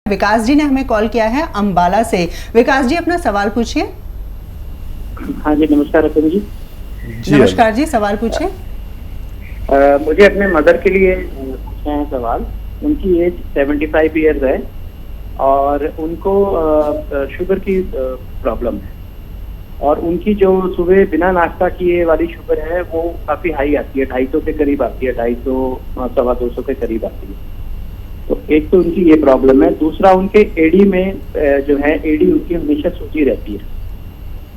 विकास जी ने हमें कॉल किया है अंबाला से। विकास जी अपना सवाल पूछिए। हाँ जी, नमस्कार रतन जी। नमस्कार जी, सवाल पूछिए। मुझे अपने मदर के लिए पूछना है सवाल। उनकी एज 75 ईयर्स है और उनको शुगर की प्रॉब्लम है और उनकी जो सुबह बिना नाश्ता किए वाली शुगर है वो काफी हाई आती है, 250 के करीब आती है, 250 सवा 200 के करीब आती है। तो एक तो उनकी ये प्रॉब्लम है, दूसरा उनके एडी में जो है एडी उनकी हमेशा सूजी रहती है।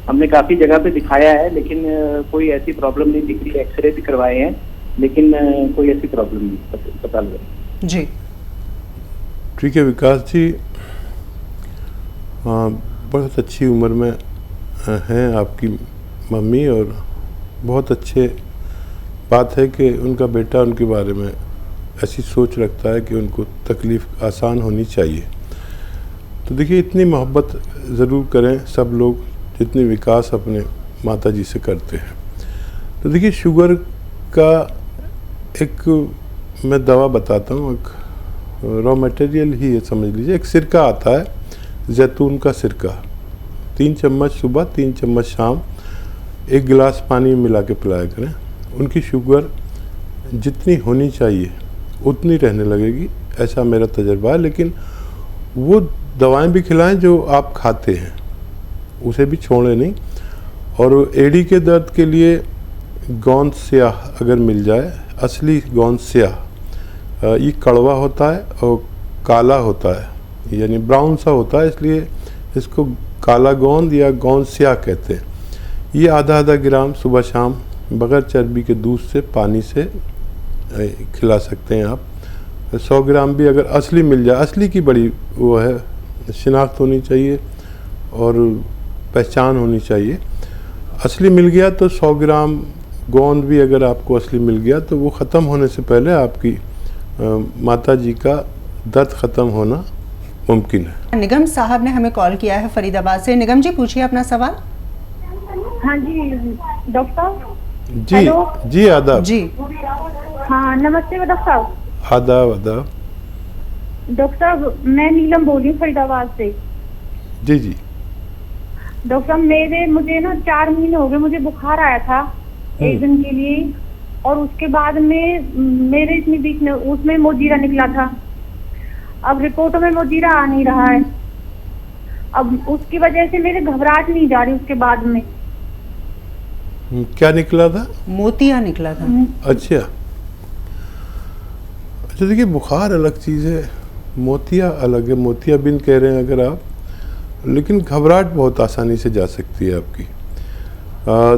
हमने काफी जगह पे दिखाया है लेकिन कोई ऐसी प्रॉब्लम नहीं दिख रही, एक्सरे भी करवाए हैं लेकिन कोई ऐसी प्रॉब्लम नहीं पता लग रही जी। ठीक है विकास जी, बहुत अच्छी उम्र में हैं आपकी मम्मी और बहुत अच्छे बात है कि उनका बेटा उनके बारे में ऐसी सोच रखता है कि उनको तकलीफ़ आसान होनी चाहिए। तो देखिए, इतनी मोहब्बत ज़रूर करें सब लोग जितनी विकास अपने माता जी से करते हैं। तो देखिए, शुगर का एक मैं दवा बताता हूँ, एक रॉ मटेरियल ही है समझ लीजिए। एक सिरका आता है, जैतून का सिरका, 3 चम्मच सुबह 3 चम्मच शाम 1 गिलास पानी में मिला के पिलाया करें। उनकी शुगर जितनी होनी चाहिए उतनी रहने लगेगी, ऐसा मेरा तजर्बा है। लेकिन वो दवाएं भी खिलाएं जो आप खाते हैं, उसे भी छोड़ें नहीं। और एडी के दर्द के लिए गोंद स्याह अगर मिल जाए, असली गोंद स्याह, ये कड़वा होता है और काला होता है, यानी ब्राउन सा होता है, इसलिए इसको काला गोंद या गोंद स्याह कहते हैं। ये आधा ग्राम सुबह शाम बगैर चर्बी के दूध से पानी से खिला सकते हैं आप। 100 ग्राम भी अगर असली मिल जाए, असली की बड़ी वो है, शिनाख्त होनी चाहिए और पहचान होनी चाहिए। असली मिल गया तो 100 ग्राम गोंद भी अगर आपको असली मिल गया तो वो ख़त्म होने से पहले आपकी माता जी का दर्द ख़त्म होना मुमकिन है। निगम साहब ने हमें कॉल किया है फरीदाबाद से। निगम जी पूछिए अपना सवाल। हाँ जी डॉक्टर साहब। जी हेलो। जी आदाब। जी हाँ नमस्ते डॉक्टर साहब। आदाब आदाब। डॉक्टर साहब मैं नीलम बोल रही हूँ फरीदाबाद से। जी जी डॉक्टर साहब मुझे ना 4 महीने हो गए, मुझे बुखार आया था 1 दिन के लिए और उसके बाद में मेरे इतनी वीकनेस, उसमें मोजीरा निकला था। अब रिपोर्टों में मोजीरा आ नहीं रहा है। अब उसकी वजह से मेरे घबराहट नहीं जा रही। उसके बाद में क्या निकला था? मोतिया निकला था। अच्छा अच्छा, देखिए बुखार अलग चीज़ है, मोतिया अलग है। मोतिया बिन कह रहे हैं अगर आप, लेकिन घबराहट बहुत आसानी से जा सकती है आपकी।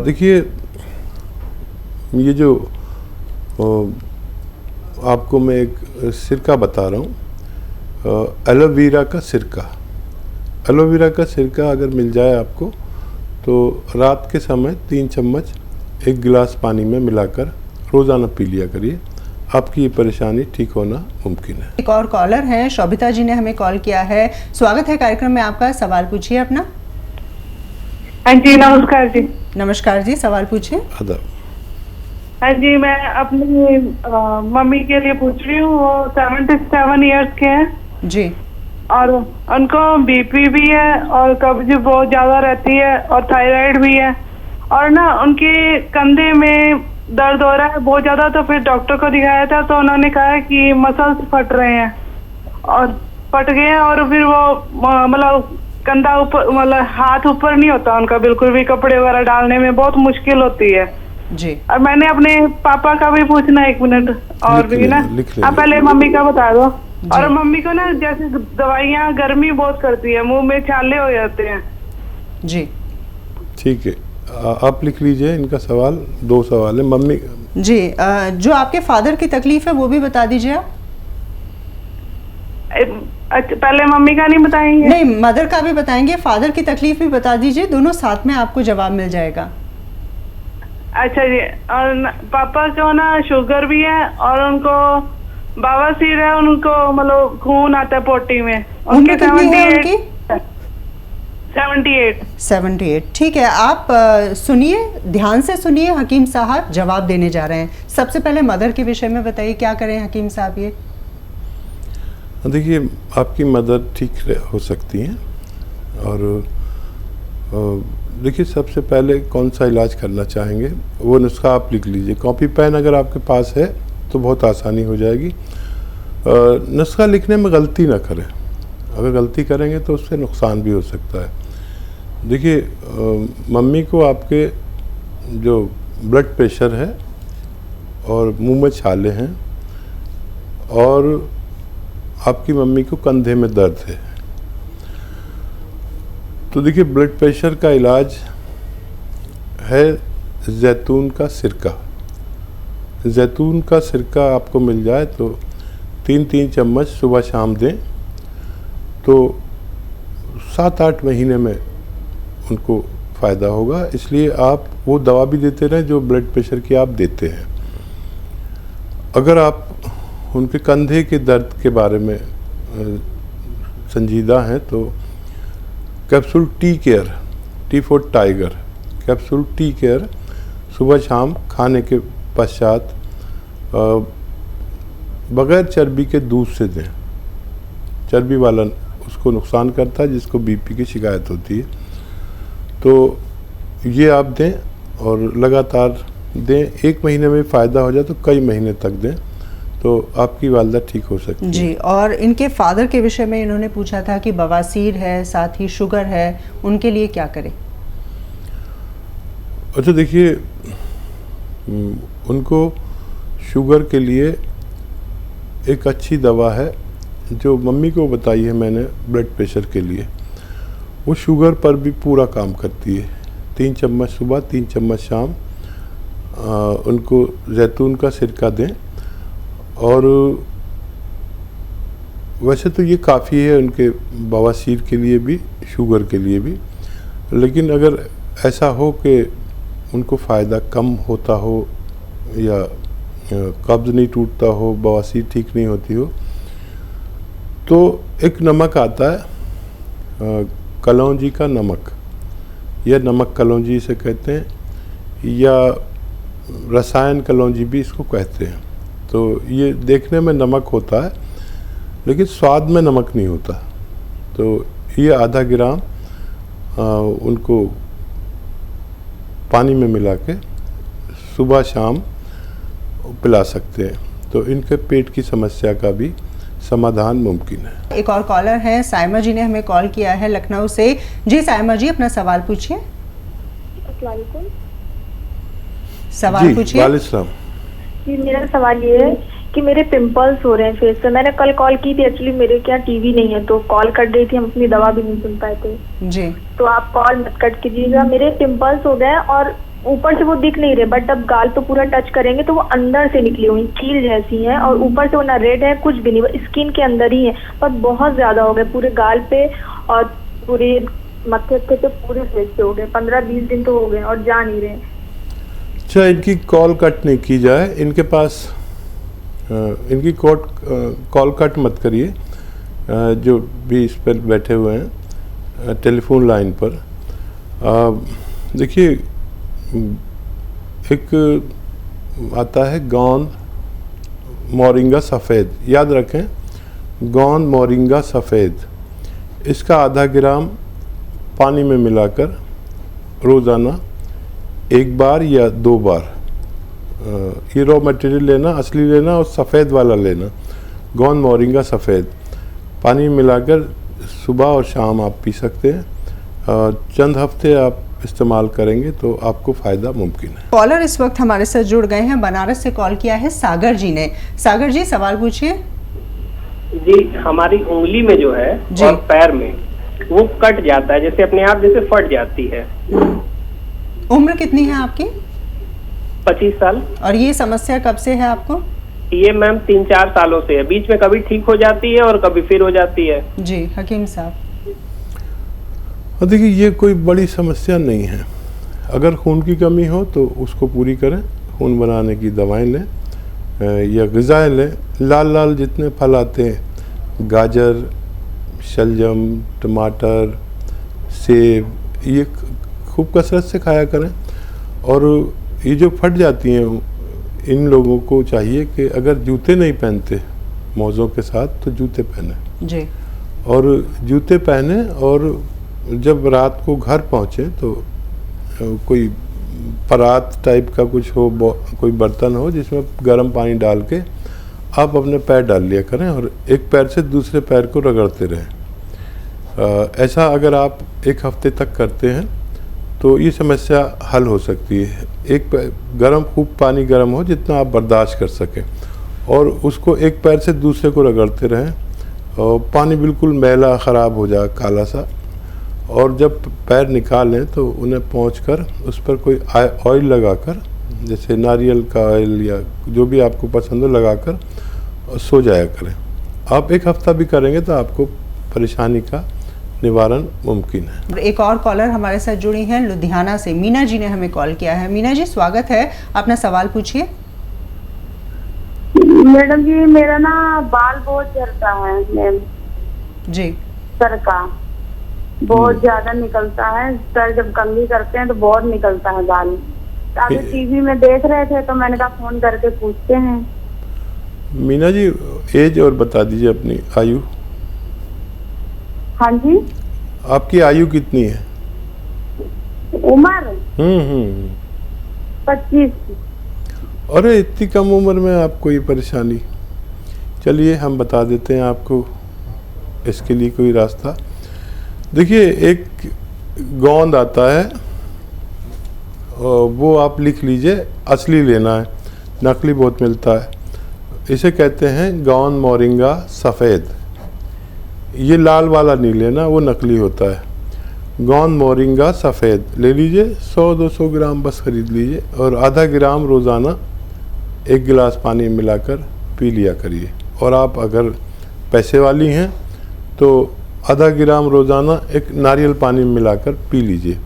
देखिए, ये जो आपको मैं एक सिरका बता रहा हूँ, एलोवेरा का सिरका। एलोवेरा का सिरका अगर मिल जाए आपको तो रात के समय 3 चम्मच 1 गिलास पानी में मिलाकर रोज़ाना पी लिया करिए, आपकी ये परेशानी ठीक होना मुमकिन है। एक और कॉलर है, शोभिता जी ने हमें कॉल किया है। स्वागत है कार्यक्रम में आपका। सवाल पूछिए अपना। हाँ जी नमस्कार जी। नमस्कार जी, सवाल पूछिए। आदाब। हाँ जी, मैं अपनी मम्मी के लिए पूछ रही हूँ। वो 77 इयर्स के हैं जी और उनको बीपी भी है और कब्ज बहुत ज्यादा रहती है और थायराइड भी है और ना उनके कंधे में दर्द हो रहा है बहुत ज्यादा। तो फिर डॉक्टर को दिखाया था तो उन्होंने कहा कि मसल्स फट रहे हैं और फट गए हैं और फिर वो मतलब कंधा ऊपर, मतलब हाथ ऊपर नहीं होता उनका बिल्कुल भी, कपड़े वगैरह डालने में बहुत मुश्किल होती है जी। और मैंने अपने पापा का भी पूछना है 1 मिनट और भी ना। आप पहले मम्मी का बता दो। और मम्मी को ना जैसे दवाइयाँ गर्मी बहुत करती है, मुंह में छाले हो जाते हैं। जी ठीक है, आप लिख लीजिए इनका सवाल। 2 सवाल है मम्मी जी। जो आपके फादर की तकलीफ है वो भी बता दीजिए आप। अच्छा, पहले मम्मी का नहीं बताएंगे? नहीं, मदर का भी बताएंगे, फादर की तकलीफ भी बता दीजिए, दोनों साथ में आपको जवाब मिल जाएगा। अच्छा जी। और पापा को ना शुगर भी है और उनको बवासीर है, उनको मतलब खून आता है पोटी में। उम्र कितनी है उनकी? 78। ठीक है, आप सुनिए, ध्यान से सुनिए, हकीम साहब जवाब देने जा रहे हैं। सबसे पहले मदर के विषय में बताइए, क्या करें हकीम साहब? ये देखिए, आपकी मदर ठीक हो सकती हैं। और देखिए, सबसे पहले कौन सा इलाज करना चाहेंगे वो नुस्खा आप लिख लीजिए। कॉपी पेन अगर आपके पास है तो बहुत आसानी हो जाएगी। नुस्खा लिखने में गलती ना करें, अगर गलती करेंगे तो उससे नुकसान भी हो सकता है। देखिए, मम्मी को आपके जो ब्लड प्रेशर है और मुंह में छाले हैं और आपकी मम्मी को कंधे में दर्द है। तो देखिए, ब्लड प्रेशर का इलाज है जैतून का सिरका। जैतून का सिरका आपको मिल जाए तो 3-3 चम्मच सुबह शाम दें तो 7-8 महीने में उनको फ़ायदा होगा। इसलिए आप वो दवा भी देते रहें जो ब्लड प्रेशर की आप देते हैं। अगर आप उनके कंधे के दर्द के बारे में संजीदा हैं तो capsule tea care, T for tiger, capsule tea care सुबह शाम खाने के पश्चात बग़ैर चर्बी के दूध से दें। चर्बी वाला उसको नुकसान करता है जिसको बीपी की शिकायत होती है। तो ये आप दें और लगातार दें। 1 महीने में फ़ायदा हो जाए तो कई महीने तक दें तो आपकी वालदा ठीक हो सकती है। जी, और इनके फादर के विषय में इन्होंने पूछा था कि बवासीर है, साथ ही शुगर है, उनके लिए क्या करें? अच्छा, देखिए, उनको शुगर के लिए एक अच्छी दवा है जो मम्मी को बताई है मैंने ब्लड प्रेशर के लिए। वो शुगर पर भी पूरा काम करती है। 3 चम्मच सुबह, 3 चम्मच शाम उनको जैतून का सिरका दें। और वैसे तो ये काफ़ी है उनके बवासीर के लिए भी, शुगर के लिए भी। लेकिन अगर ऐसा हो कि उनको फ़ायदा कम होता हो या कब्ज़ नहीं टूटता हो, बवासीर ठीक नहीं होती हो, तो एक नमक आता है कलौंजी का नमक, या नमक कलौंजी इसे कहते हैं, या रसायन कलौंजी भी इसको कहते हैं। तो ये देखने में नमक होता है लेकिन स्वाद में नमक नहीं होता। तो ये आधा ग्राम उनको पानी में मिला के सुबह शाम पिला सकते हैं। तो इनके पेट की समस्या का भी समाधान मुमकिन है। एक और कॉलर है, साइमा जी ने हमें कॉल किया है लखनऊ से। जी साइमा जी, अपना सवाल पूछिए। सवाल पूछिए। वालेकुम। जी, मेरा सवाल ये है कि मेरे पिंपल्स हो रहे हैं फेस पे। मैंने कल कॉल की थी, एक्चुअली मेरे क्या टीवी नहीं है तो कॉल कट गई थी, हम अपनी दवा भी नहीं सुन पाए थे। जी, तो आप कॉल मत कट कीजिएगा। मेरे पिंपल्स हो गए और ऊपर से वो दिख नहीं रहे, बट अब गाल पे पूरा टच करेंगे तो वो अंदर से निकली हुई कील जैसी हैं और ऊपर से वो ना रेड है कुछ भी नहीं, वो स्किन के अंदर ही है, पर बहुत ज्यादा हो गए पूरे गाल पे और पूरे मत्थे पे पूरे फेस पे हो गए। 15-20 दिन तो हो गए और जा नहीं रहे। अच्छा, इनकी कॉल कट नहीं की जाए, इनके पास इनकी कॉल कट मत करिए। जो भी इस पर बैठे हुए हैं टेलीफोन लाइन पर, देखिए, एक आता है गोंद मोरिंगा सफ़ेद, याद रखें, गोंद मोरिंगा सफ़ेद। इसका आधा ग्राम पानी में मिलाकर रोज़ाना 1 बार या 2 बार, ये रॉ मटेरियल लेना, असली लेना और सफ़ेद वाला लेना, गोंद मोरिंगा सफ़ेद, पानी में मिलाकर सुबह और शाम आप पी सकते हैं। चंद हफ्ते आप इस्तेमाल करेंगे तो आपको फ़ायदा मुमकिन है। कॉलर इस वक्त हमारे साथ जुड़ गए हैं, बनारस से कॉल किया है सागर जी ने। सागर जी, सवाल पूछिए। जी, हमारी उंगली में जो है और पैर में वो कट जाता है, जैसे अपने आप जैसे फट जाती है। उम्र कितनी है आपकी? 25 साल। और ये समस्या कब से है आपको? ये मैम 3-4 सालों से है, बीच में कभी ठीक हो जाती है और कभी फिर हो जाती है। जी, हकीम साहब। देखिए, ये कोई बड़ी समस्या नहीं है। अगर खून की कमी हो तो उसको पूरी करें, खून बनाने की दवाएं लें या ग़िज़ाएं लें। लाल लाल जितने फल आते हैं, गाजर, शलजम, टमाटर, सेब, ये खूब कसरत से खाया करें। और ये जो फट जाती हैं, इन लोगों को चाहिए कि अगर जूते नहीं पहनते मोज़ों के साथ, तो जूते पहने जी। और जूते पहने, और जब रात को घर पहुँचे तो कोई परात टाइप का कुछ हो, कोई बर्तन हो जिसमें गर्म पानी डाल के आप अपने पैर डाल लिया करें और एक पैर से दूसरे पैर को रगड़ते रहें। ऐसा अगर आप एक हफ्ते तक करते हैं तो ये समस्या हल हो सकती है। एक गर्म, खूब पानी गर्म हो जितना आप बर्दाश्त कर सकें, और उसको एक पैर से दूसरे को रगड़ते रहें और पानी बिल्कुल मैला ख़राब हो जाए, काला सा, और जब पैर निकालें तो उन्हें पोंछकर उस पर कोई ऑयल लगाकर, जैसे नारियल का ऑयल या जो भी आपको पसंद हो, लगाकर सो जाया करें। आप एक हफ्ता भी करेंगे तो आपको परेशानी का निवारण मुमकिन है। एक और कॉलर हमारे साथ जुड़ी हैं लुधियाना से, मीना जी ने हमें कॉल किया है। मीना जी, स्वागत है, अपना सवाल पूछिए। मैडम जी, मेरा ना बाल बहुत झड़ता है मैम जी। सर का बहुत ज्यादा निकलता है, सर जब कंघी करते हैं तो बहुत निकलता है बाल। अभी टीवी में देख रहे थे तो मैंने कहा फोन करके पूछते हैं। मीना जी, एज और बता दीजिए अपनी आयु। हाँ जी। आपकी आयु कितनी है? उम्र 25। अरे इतनी कम उम्र में आपको ये परेशानी? चलिए हम बता देते हैं आपको इसके लिए कोई रास्ता। देखिए, एक गोंद आता है, वो आप लिख लीजिए, असली लेना है, नकली बहुत मिलता है। इसे कहते हैं गोंद मोरिंगा सफ़ेद। ये लाल वाला नहीं लेना, वो नकली होता है। गोंद मोरिंगा सफ़ेद ले लीजिए, 100-200 ग्राम बस खरीद लीजिए, और आधा ग्राम रोज़ाना 1 गिलास पानी में मिलाकर पी लिया करिए। और आप अगर पैसे वाली हैं तो आधा ग्राम रोज़ाना एक नारियल पानी में मिलाकर पी लीजिए।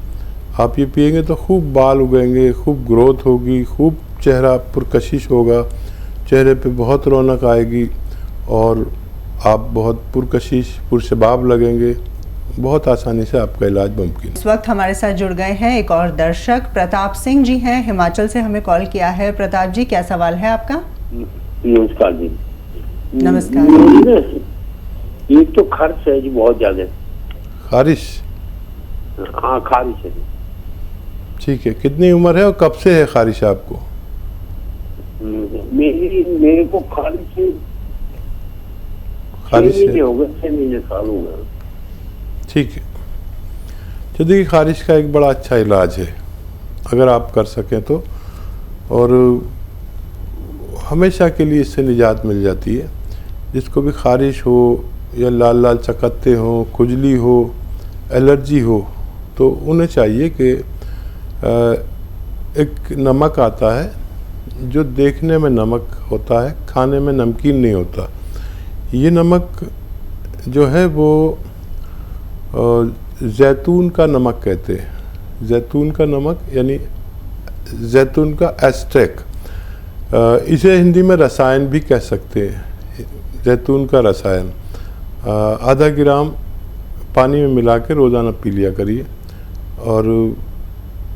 आप ये पिएंगे तो खूब बाल उगेंगे, खूब ग्रोथ होगी, खूब चेहरा पुरकशिश होगा, चेहरे पे बहुत रौनक आएगी और आप बहुत पुरकशिश, पुरशबाब लगेंगे। बहुत आसानी से आपका इलाज मुमकिन है। इस वक्त हमारे साथ जुड़ गए हैं एक और दर्शक, प्रताप सिंह जी हैं, हिमाचल से हमें कॉल किया है। प्रताप जी, क्या सवाल है आपका? नमस्कार जी। नमस्कार। ये तो खर्च है जी बहुत ज्यादा। खारिश? हाँ, खारिश है। ठीक है, कितनी उम्र है और कब से है खारिश आपको? मेरे को खारिश है 6 महीने हो गए, 6 महीने साल हो गए। ठीक है, तो देखिए, खारिश का एक बड़ा अच्छा इलाज है अगर आप कर सकें तो, और हमेशा के लिए इससे निजात मिल जाती है। जिसको भी खारिश हो या लाल लाल चकत्ते हों, खुजली हो, एलर्जी हो, तो उन्हें चाहिए कि एक नमक आता है जो देखने में नमक होता है, खाने में नमकीन नहीं होता। ये नमक जो है वो जैतून का नमक कहते हैं। जैतून का नमक यानी जैतून का एस्ट्रेक, इसे हिंदी में रसायन भी कह सकते हैं। जैतून का रसायन आधा ग्राम पानी में मिला के रोज़ाना पी लिया करिए, और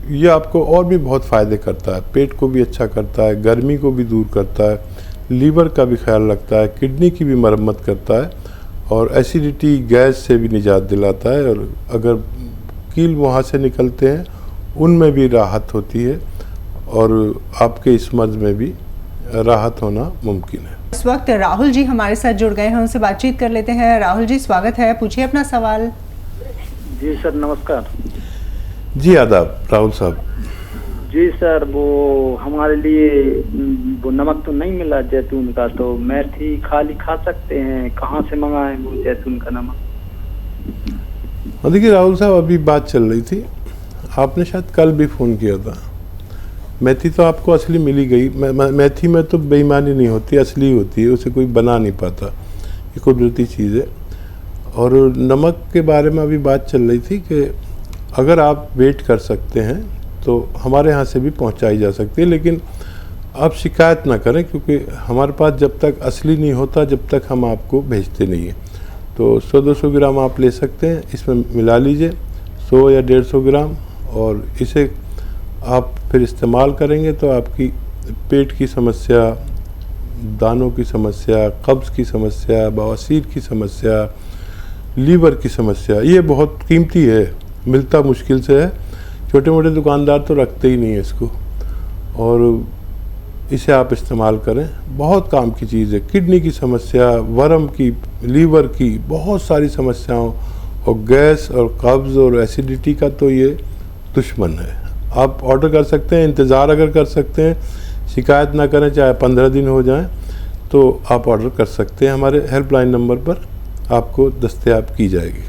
ये आपको और भी बहुत फ़ायदे करता है। पेट को भी अच्छा करता है, गर्मी को भी दूर करता है, लीवर का भी ख्याल रखता है, किडनी की भी मरम्मत करता है, और एसिडिटी, गैस से भी निजात दिलाता है। और अगर कील वहाँ से निकलते हैं उनमें भी राहत होती है, और आपके इस मर्ज में भी राहत होना मुमकिन है। इस वक्त राहुल जी हमारे साथ जुड़ गए हैं, उनसे बातचीत कर लेते हैं। राहुल जी, स्वागत है, पूछिए अपना सवाल। जी सर, नमस्कार। जी आदाब राहुल साहब। जी सर, वो हमारे लिए वो नमक तो नहीं मिला जैतून का, तो मेथी खाली खा सकते हैं? कहाँ से मंगाएं वो जैतून का नमक? देखिए राहुल साहब, अभी बात चल रही थी, आपने शायद कल भी फ़ोन किया था। मेथी तो आपको असली मिली गई। मेथी में तो बेईमानी नहीं होती, असली होती है, उसे कोई बना नहीं पाता, ये कुदरती चीज़ है। और नमक के बारे में अभी बात चल रही थी कि अगर आप वेट कर सकते हैं तो हमारे यहाँ से भी पहुँचाई जा सकती है, लेकिन आप शिकायत ना करें, क्योंकि हमारे पास जब तक असली नहीं होता जब तक हम आपको भेजते नहीं हैं। तो 100-200 ग्राम आप ले सकते हैं, इसमें मिला लीजिए 100 या 150 ग्राम, और इसे आप फिर इस्तेमाल करेंगे तो आपकी पेट की समस्या, दानों की समस्या, कब्ज़ की समस्या, बवासीर की समस्या, लीवर की समस्या, ये बहुत कीमती है, मिलता मुश्किल से है। छोटे मोटे दुकानदार तो रखते ही नहीं है इसको, और इसे आप इस्तेमाल करें, बहुत काम की चीज़ है। किडनी की समस्या, वर्म की, लीवर की, बहुत सारी समस्याओं, और गैस और कब्ज़ और एसिडिटी का तो ये दुश्मन है। आप ऑर्डर कर सकते हैं, इंतज़ार अगर कर सकते हैं, शिकायत ना करें, चाहे 15 दिन हो जाएं, तो आप ऑर्डर कर सकते हैं। हमारे हेल्पलाइन नंबर पर आपको दस्तयाब की जाएगी।